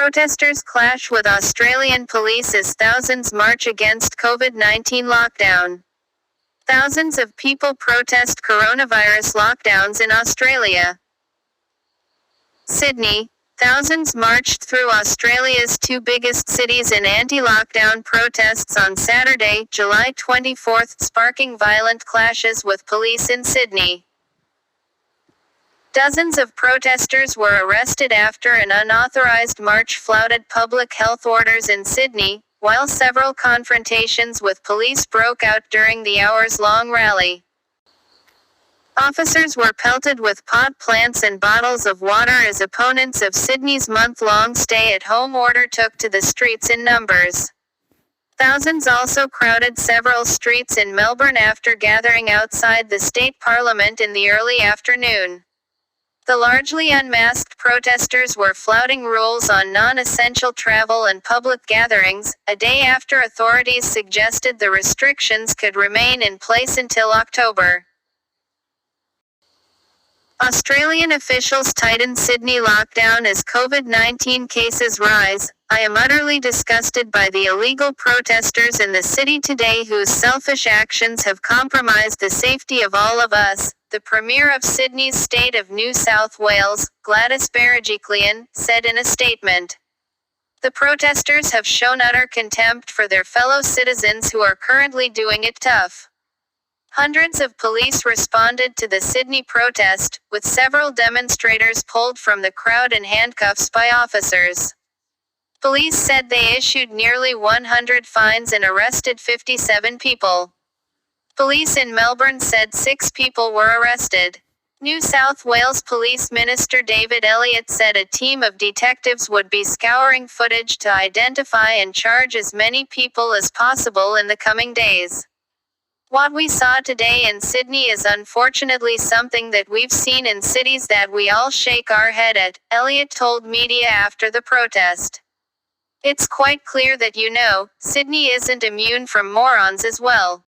Protesters clash with Australian police as thousands march against COVID-19 lockdown. Thousands of people protest coronavirus lockdowns in Australia. Sydney. Thousands marched through Australia's two biggest cities in anti-lockdown protests on Saturday, July 24, sparking violent clashes with police in Sydney. Dozens of protesters were arrested after an unauthorised march flouted public health orders in Sydney, while several confrontations with police broke out during the hours-long rally. Officers were pelted with pot plants and bottles of water as opponents of Sydney's month-long stay-at-home order took to the streets in numbers. Thousands also crowded several streets in Melbourne after gathering outside the state parliament in the early afternoon. The largely unmasked protesters were flouting rules on non-essential travel and public gatherings, a day after authorities suggested the restrictions could remain in place until October. Australian officials tighten Sydney lockdown as COVID-19 cases rise. I am utterly disgusted by the illegal protesters in the city today whose selfish actions have compromised the safety of all of us, the Premier of Sydney's state of New South Wales, Gladys Berejiklian, said in a statement. The protesters have shown utter contempt for their fellow citizens who are currently doing it tough. Hundreds of police responded to the Sydney protest, with several demonstrators pulled from the crowd in handcuffs by officers. Police said they issued nearly 100 fines and arrested 57 people. Police in Melbourne said 6 people were arrested. New South Wales Police Minister David Elliott said a team of detectives would be scouring footage to identify and charge as many people as possible in the coming days. What we saw today in Sydney is unfortunately something that we've seen in cities that we all shake our head at, Elliott told media after the protest. It's quite clear that Sydney isn't immune from morons as well.